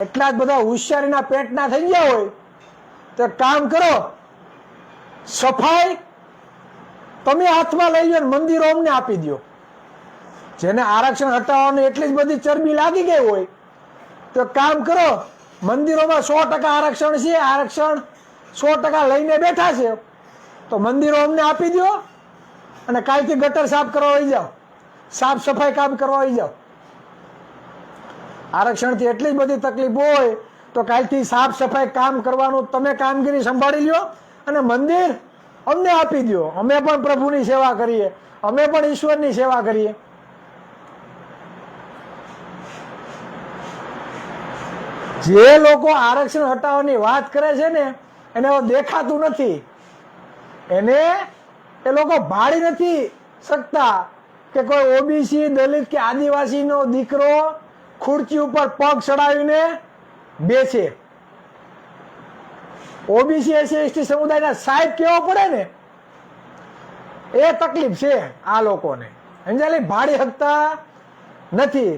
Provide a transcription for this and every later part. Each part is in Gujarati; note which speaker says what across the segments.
Speaker 1: એટલા જ બધા હોશિયારીના પેટના થઈ ગયા હોય તો કામ કરો, સફાઈ તમે હાથમાં લઈ લો, મંદિરો અમને આપી દો. જેને આરક્ષણ હટાવવાની એટલી જ બધી ચરબી લાગી ગઈ હોય તો કામ કરો, મંદિરોમાં 100% આરક્ષણ છે, આરક્ષણ 100% લઈને બેઠા છે, તો મંદિરો અમને આપી દો અને કાલથી ગટર સાફ કરવા આવી જાઓ, સાફ સફાઈ કામ કરવા આવી જાઓ. આરક્ષણથી એટલી જ બધી તકલીફ હોય તો કાલથી સાફ સફાઈ કામ કરવાનું તમે કામગીરી સંભાળી લ્યો અને મંદિર અમને આપી દો. અમે પણ પ્રભુની સેવા કરીએ, અમે પણ ઈશ્વરની સેવા કરીએ. જે લોકો આરક્ષણ હટાવવાની વાત કરે છે ને એને દેખાતું નથી, એને એ લોકો ભાળી નથી શકતા કે કોઈ ઓબીસી, દલિત કે આદિવાસીનો દીકરો ખુરચી ઉપર પગ ચડાવીને બેસે. ઓબીસી એસસી એસટી સમુદાયના સાહેબ કેવો પડે ને એ તકલીફ છે આ લોકોને. અંજાલી ભાળી શકતા નથી.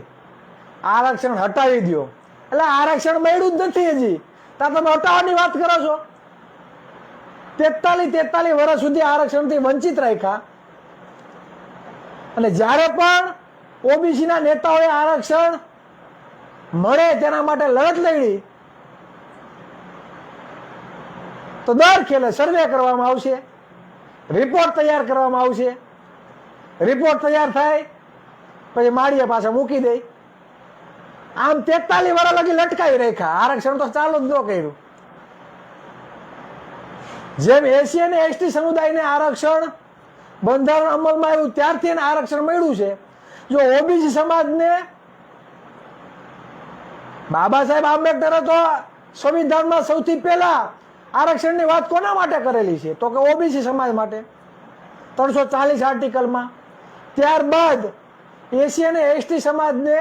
Speaker 1: આરક્ષણ હટાવી દો એટલે આરક્ષણ મળ્યું જ નથી હજી, ત્યાં તમે હટાવવાની વાત કરો છો. 43 વર્ષ સુધી આરક્ષણથી વંચિત રાખ્યા અને જ્યારે પણ ઓબીસીના નેતાઓએ આરક્ષણ મળે તેના માટે લડત લડી તો દર ખેલે સર્વે કરવામાં આવશે, રિપોર્ટ તૈયાર કરવામાં આવશે. રિપોર્ટ તૈયાર થાય પછી માળીએ પાછા મૂકી દે. આમ 43 વર્ષ લગી લટકાવી રાખ્યા, આરક્ષણ તો ચાલુ જ ન કર્યું. જેમ એસસી અને એસટી સમુદાયને આરક્ષણ બંધારણ અમલમાં આવ્યું ત્યારથી એને આરક્ષણ મળ્યું છે, જો ઓબીસી સમાજને બાબા સાહેબ આંબેડકરે તો સંવિધાનમાં સૌથી પહેલા આરક્ષણની વાત કોના માટે કરેલી છે તો કે ઓબીસી સમાજ માટે 340 આર્ટિકલમાં. ત્યારબાદ એસસી અને એસટી સમાજને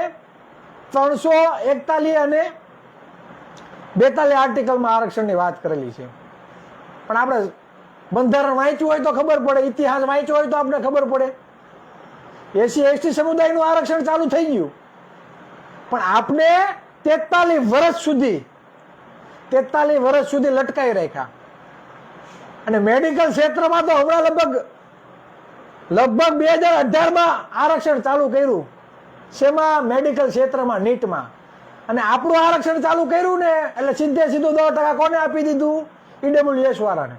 Speaker 1: 341 અને 42 આર્ટિકલમાં આરક્ષણની વાત કરેલી છે. પણ આપણે બંધારણ વાંચ્યું હોય તો ખબર પડે, ઇતિહાસ વાંચ્યો હોય તો આપણે ખબર પડે. એસસી એસટી સમુદાયનું આરક્ષણ ચાલુ થઈ ગયું પણ આપણે 43 વર્ષ સુધી લટકાઈ રાખ્યા. અને મેડિકલ ક્ષેત્રમાં તો હમણાં લગભગ 2018માં આરક્ષણ ચાલુ કર્યું. શેમાં? મેડિકલ ક્ષેત્રમાં, નીટમાં. અને આપણું આરક્ષણ ચાલુ કર્યું ને એટલે સીધે સીધું 10% કોને આપી દીધું? ઈડબ્લ્યુએસ વાળાને.